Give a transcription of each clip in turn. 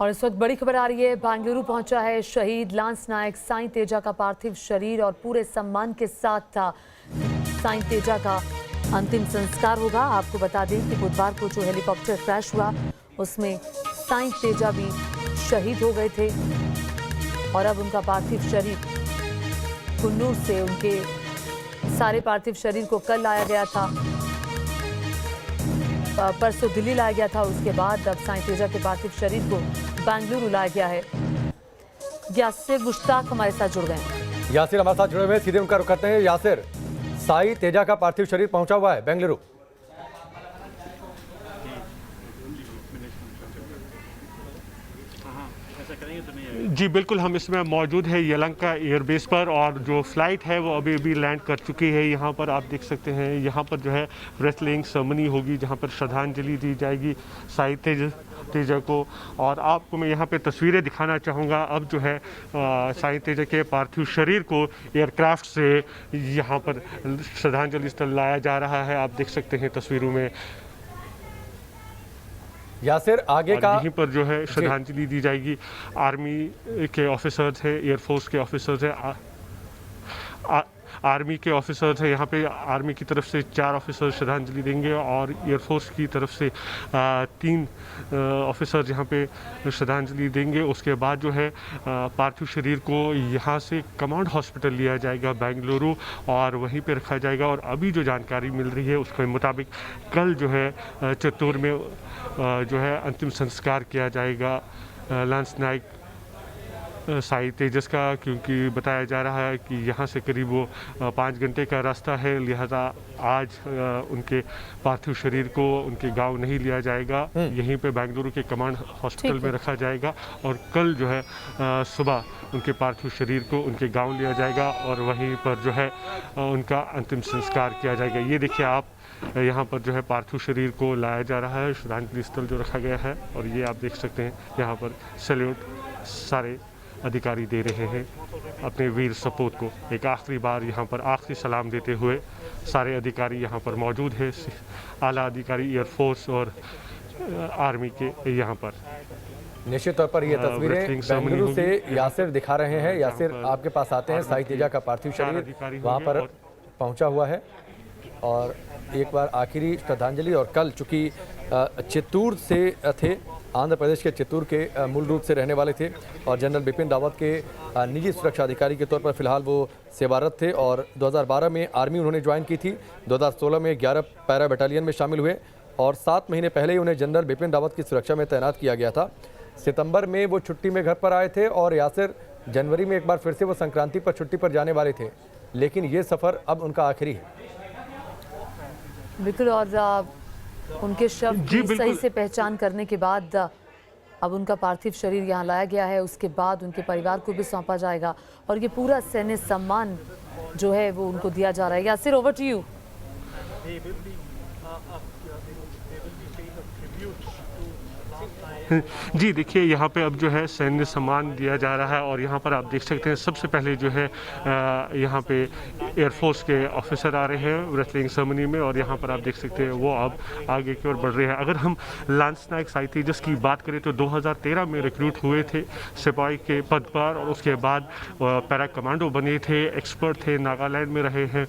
और इस वक्त बड़ी खबर आ रही है, बेंगलुरु पहुंचा है शहीद लांस नायक साईं तेजा का पार्थिव शरीर और पूरे सम्मान के साथ था साईं तेजा का अंतिम संस्कार होगा। आपको बता दें कि बुधवार को जो हेलीकॉप्टर क्रैश हुआ उसमें साईं तेजा भी शहीद हो गए थे और अब उनका पार्थिव शरीर कुन्नूर से उनके सारे पार्थिव शरीर को कल लाया गया था, परसों दिल्ली लाया गया था। उसके बाद अब साईं तेजा के पार्थिव शरीर को बेंगलुरु लाया गया है। यासिर मुश्ताक हमारे साथ जुड़ गए हैं। यासिर हमारे साथ जुड़े हुए, सीधे उनका रुख करते हैं। यासिर, साईं तेजा का पार्थिव शरीर पहुंचा हुआ है बेंगलुरु। जी बिल्कुल, हम इसमें मौजूद है यलहंका एयरबेस पर और जो फ़्लाइट है वो अभी अभी लैंड कर चुकी है। यहाँ पर आप देख सकते हैं, यहाँ पर जो है रेस्लिंग सेरेमनी होगी जहाँ पर श्रद्धांजलि दी जाएगी साईं तेजा को। और आपको मैं यहाँ पे तस्वीरें दिखाना चाहूँगा। अब जो है साईं तेजा के पार्थिव शरीर को एयरक्राफ्ट से यहाँ पर श्रद्धांजलि स्थल लाया जा रहा है। आप देख सकते हैं तस्वीरों में। यासिर, आगे का यहीं पर जो है श्रद्धांजलि दी जाएगी। आर्मी के ऑफिसर्स हैं, एयरफोर्स के ऑफिसर्स हैं, आर्मी के ऑफिसर्स हैं। यहाँ पे आर्मी की तरफ से 4 ऑफिसर श्रद्धांजलि देंगे और एयरफोर्स की तरफ से 3 ऑफिसर्स यहाँ पे श्रद्धांजलि देंगे। उसके बाद जो है पार्थिव शरीर को यहाँ से कमांड हॉस्पिटल लिया जाएगा बेंगलुरु और वहीं पे रखा जाएगा। और अभी जो जानकारी मिल रही है उसके मुताबिक कल जो है चित्तूर में जो है अंतिम संस्कार किया जाएगा लांस नायक साईं तेजस का, क्योंकि बताया जा रहा है कि यहाँ से करीब वो 5 घंटे का रास्ता है। लिहाजा आज उनके पार्थिव शरीर को उनके गांव नहीं लिया जाएगा, यहीं पे बेंगलुरु के कमांड हॉस्पिटल में रखा जाएगा और कल जो है सुबह उनके पार्थिव शरीर को उनके गांव लिया जाएगा और वहीं पर जो है उनका अंतिम संस्कार किया जाएगा। ये देखिए आप, यहाँ पर जो है पार्थिव शरीर को लाया जा रहा है, श्रद्धांजलि स्थल जो रखा गया है। और ये आप देख सकते हैं यहाँ पर सैल्यूट सारे अधिकारी दे रहे हैं अपने वीर सपूत को। एक आखिरी बार यहाँ पर आखिरी सलाम देते हुए सारे अधिकारी यहाँ पर मौजूद हैं, आला अधिकारी एयरफोर्स और आर्मी के यहाँ पर। निश्चित तौर पर ये तस्वीरें बेंगलुरु से यासिर दिखा रहे हैं। यासिर, आपके पास आते हैं, साईं तेजा का पार्थिव शरीर वहाँ पर पहुँचा हुआ है और एक बार आखिरी श्रद्धांजलि। और कल चूँकि चित्तूर से थे, आंध्र प्रदेश के चित्तूर के मूल रूप से रहने वाले थे और जनरल बिपिन रावत के निजी सुरक्षा अधिकारी के तौर पर फिलहाल वो सेवारत थे और 2012 में आर्मी उन्होंने ज्वाइन की थी। 2016 में 11 पैरा बटालियन में शामिल हुए और 7 महीने पहले ही उन्हें जनरल बिपिन रावत की सुरक्षा में तैनात किया गया था। सितंबर में वो छुट्टी में घर पर आए थे और यासिर जनवरी में एक बार फिर से वो संक्रांति पर छुट्टी पर जाने वाले थे, लेकिन ये सफ़र अब उनका आखिरी है। बिल्कुल, और उनके शव की सही से पहचान करने के बाद अब उनका पार्थिव शरीर यहाँ लाया गया है। उसके बाद उनके परिवार को भी सौंपा जाएगा और ये पूरा सैन्य सम्मान जो है वो उनको दिया जा रहा है। Yasir, over to you. जी देखिए, यहाँ पे अब जो है सैन्य सम्मान दिया जा रहा है और यहाँ पर आप देख सकते हैं सबसे पहले जो है यहाँ पे एयरफोर्स के ऑफिसर आ रहे हैं रेस्लिंग सेरेमनी में और यहाँ पर आप देख सकते हैं वो अब आगे की ओर बढ़ रहे हैं। अगर हम लांस नायक साईं तेजस की बात करें तो 2013 में रिक्रूट हुए थे सिपाही के पद पर और उसके बाद पैरा कमांडो बने थे, एक्सपर्ट थे, नागालैंड में रहे हैं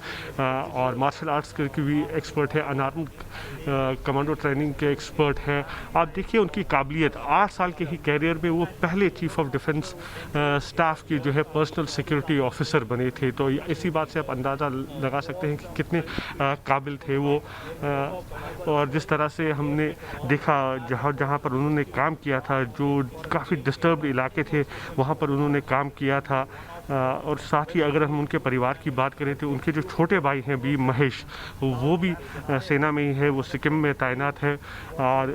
और मार्शल आर्ट्स के भी एक्सपर्ट है, अनआर्म्ड कमांडो ट्रेनिंग के एक्सपर्ट हैं। आप देखिए उनकी काबिलियत, 8 साल के ही कैरियर में वो पहले चीफ ऑफ डिफेंस स्टाफ की जो है पर्सनल सिक्योरिटी ऑफिसर बने थे। तो इसी बात से आप अंदाज़ा लगा सकते हैं कि कितने काबिल थे वो। और जिस तरह से हमने देखा जहाँ पर उन्होंने काम किया था, जो काफ़ी डिस्टर्ब्ड इलाके थे वहाँ पर उन्होंने काम किया था। और साथ ही अगर हम उनके परिवार की बात करें तो उनके जो छोटे भाई हैं बी महेश, वो भी सेना में ही है, वो सिक्किम में तैनात है। और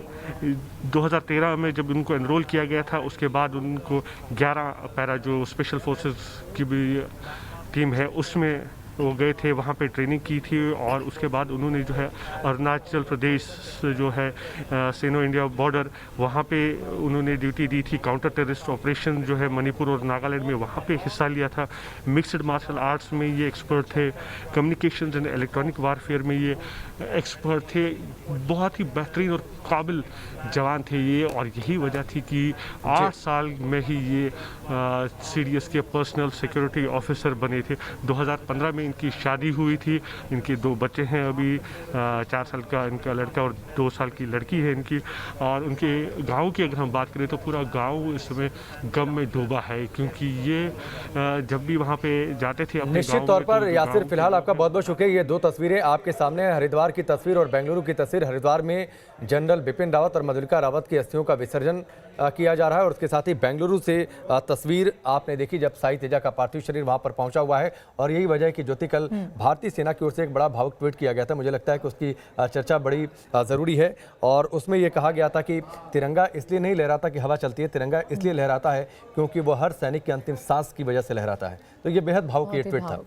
2013 में जब उनको एनरोल किया गया था उसके बाद उनको 11 पैरा जो स्पेशल फोर्सेस की भी टीम है उसमें वो गए थे, वहाँ पे ट्रेनिंग की थी और उसके बाद उन्होंने जो है अरुणाचल प्रदेश जो है सेनो इंडिया बॉर्डर, वहाँ पे उन्होंने ड्यूटी दी थी। काउंटर टेररिस्ट ऑपरेशन जो है मणिपुर और नागालैंड में, वहाँ पे हिस्सा लिया था। मिक्सड मार्शल आर्ट्स में ये एक्सपर्ट थे, कम्युनिकेशन एंड इलेक्ट्रॉनिक वारफेयर में ये एक्सपर्ट थे। बहुत ही बेहतरीन और काबिल जवान थे ये, और यही वजह थी कि 8 साल में ही ये CDS के पर्सनल सिक्योरिटी ऑफिसर बने थे। 2015 में इनकी शादी हुई थी, इनके 2 बच्चे हैं अभी, 4 साल का इनका लड़का और 2 साल की लड़की है इनकी। और उनके गांव की अगर हम बात करें तो पूरा गांव इस समय गम में डूबा है, क्योंकि ये जब भी वहाँ पे जाते थे अपने निश्चित तौर पर यासिर, फिलहाल आपका बहुत बहुत शुक्रिया। ये 2 तस्वीरें आपके सामने हैं, हरिद्वार की तस्वीर और बेंगलुरु की तस्वीर। हरिद्वार में जनरल बिपिन रावत और मधुलिका रावत की अस्थियों का विसर्जन किया जा रहा है, और उसके साथ ही बेंगलुरु से तस्वीर आपने देखी जब साई तेजा का पार्थिव शरीर वहां पर पहुंचा हुआ है। और यही वजह है कि ज्योति, कल भारतीय सेना की ओर से एक बड़ा भावुक ट्वीट किया गया था, मुझे लगता है कि उसकी चर्चा बड़ी ज़रूरी है। और उसमें यह कहा गया था कि तिरंगा इसलिए नहीं लहराता कि हवा चलती है, तिरंगा इसलिए लहराता है क्योंकि वो हर सैनिक की अंतिम सांस की वजह से लहराता है। तो ये बेहद भावुक ये ट्वीट था।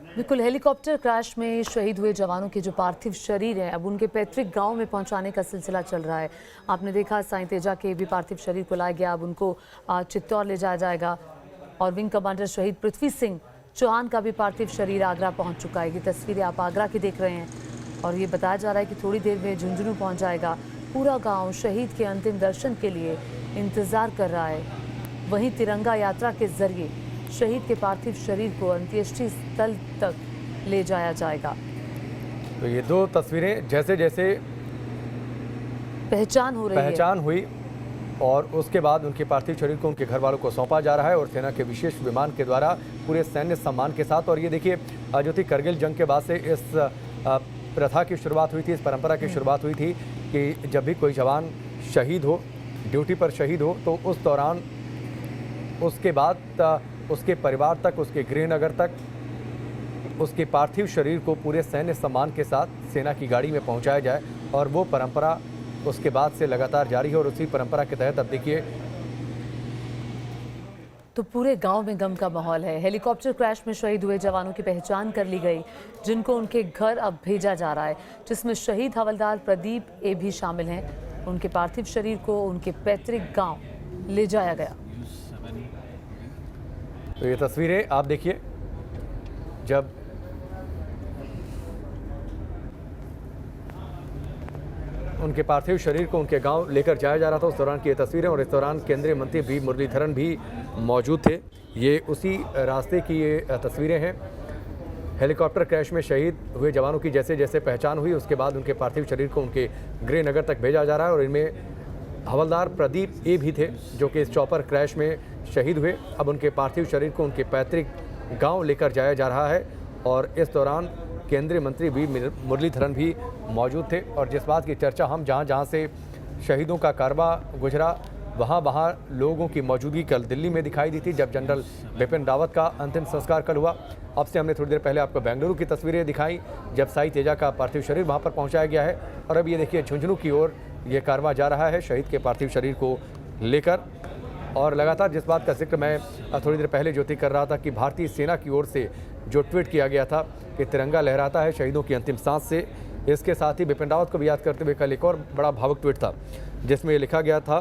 बिल्कुल, हेलीकॉप्टर क्रैश में शहीद हुए जवानों के जो पार्थिव शरीर हैं अब उनके पैतृक गांव में पहुंचाने का सिलसिला चल रहा है। आपने देखा साई तेजा के भी पार्थिव शरीर को लाया गया, अब उनको चित्तौड़ ले जाया जाएगा। और विंग कमांडर शहीद पृथ्वी सिंह चौहान का भी पार्थिव शरीर आगरा पहुंच चुका है। ये तस्वीरें आप आगरा की देख रहे हैं, और ये बताया जा रहा है कि थोड़ी देर में झुंझुनू पहुँच जाएगा। पूरा गाँव शहीद के अंतिम दर्शन के लिए इंतज़ार कर रहा है। वहीं तिरंगा यात्रा के जरिए शहीद के पार्थिव शरीर को अंत्येष्टि स्थल तक ले जाया जाएगा। तो ये 2 तस्वीरें जैसे जैसे पहचान हुई और उसके बाद उनके पार्थिव शरीर को उनके घर वालों को सौंपा जा रहा है, और सेना के विशेष विमान के द्वारा पूरे सैन्य सम्मान के साथ। और ये देखिए, जो थी करगिल जंग के बाद से इस प्रथा की शुरुआत हुई थी, इस परंपरा की शुरुआत हुई थी कि जब भी कोई जवान शहीद हो, ड्यूटी पर शहीद हो, तो उस दौरान उसके बाद उसके परिवार तक, उसके गृहनगर तक उसके पार्थिव शरीर को पूरे सैन्य सम्मान के साथ सेना की गाड़ी में पहुंचाया जाए। और वो परंपरा उसके बाद से लगातार जारी है, और उसी परंपरा के तहत अब देखिए तो पूरे गांव में गम का माहौल है। हेलीकॉप्टर क्रैश में शहीद हुए जवानों की पहचान कर ली गई, जिनको उनके घर अब भेजा जा रहा है, जिसमें शहीद हवलदार प्रदीप ए भी शामिल हैं। उनके पार्थिव शरीर को उनके पैतृक गाँव ले जाया गया। तो ये तस्वीरें आप देखिए, जब उनके पार्थिव शरीर को उनके गांव लेकर जाया जा रहा था, उस दौरान की ये तस्वीरें। और इस दौरान केंद्रीय मंत्री वी मुरलीधरन भी मौजूद थे। ये उसी रास्ते की ये तस्वीरें हैं। हेलीकॉप्टर क्रैश में शहीद हुए जवानों की जैसे जैसे पहचान हुई, उसके बाद उनके पार्थिव शरीर को उनके गृहनगर तक भेजा जा रहा है। और इनमें हवलदार प्रदीप ए भी थे, जो कि इस चॉपर क्रैश में शहीद हुए। अब उनके पार्थिव शरीर को उनके पैतृक गांव लेकर जाया जा रहा है, और इस दौरान केंद्रीय मंत्री वी मुरलीधरन भी मौजूद थे। और जिस बात की चर्चा हम जहां से शहीदों का कारवा गुजरा, वहां लोगों की मौजूदगी कल दिल्ली में दिखाई दी थी, जब जनरल बिपिन रावत का अंतिम संस्कार कल हुआ। अब से हमने थोड़ी देर पहले आपको बेंगलुरु की तस्वीरें दिखाई, जब साई तेजा का पार्थिव शरीर वहां पर पहुंचाया गया है। और अब ये देखिए, झुंझुनू की ओर ये कारवा जा रहा है शहीद के पार्थिव शरीर को लेकर। और लगातार जिस बात का जिक्र मैं थोड़ी देर पहले ज्योति कर रहा था कि भारतीय सेना की ओर से जो ट्वीट किया गया था कि तिरंगा लहराता है शहीदों की अंतिम सांस से, इसके साथ ही बिपिन रावत को भी याद करते हुए कल एक और बड़ा भावुक ट्वीट था, जिसमें ये लिखा गया था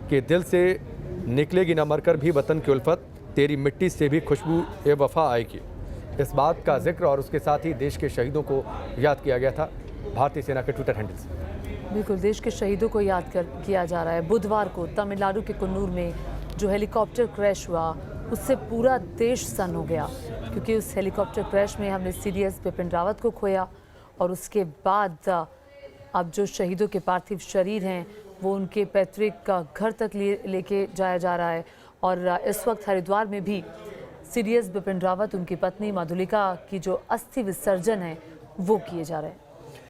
कि दिल से निकलेगी न मरकर भी वतन की उल्फत, तेरी मिट्टी से भी खुशबू ए वफा आएगी। इस बात का जिक्र और उसके साथ ही देश के शहीदों को याद किया गया था भारतीय सेना के ट्विटर हैंडल से। बिल्कुल, देश के शहीदों को याद किया जा रहा है। बुधवार को तमिलनाडु के कुन्नूर में जो हेलीकॉप्टर क्रैश हुआ, उससे पूरा देश सन्न हो गया, क्योंकि उस हेलीकॉप्टर क्रैश में हमने CDS बिपिन रावत को खोया। और उसके बाद अब जो शहीदों के पार्थिव शरीर हैं वो उनके पैतृक घर तक लेके जाया जा रहा है। और इस वक्त हरिद्वार में भी CDS बिपिन रावत, उनकी पत्नी मधुलिका की जो अस्थि विसर्जन है वो किए जा रहे हैं।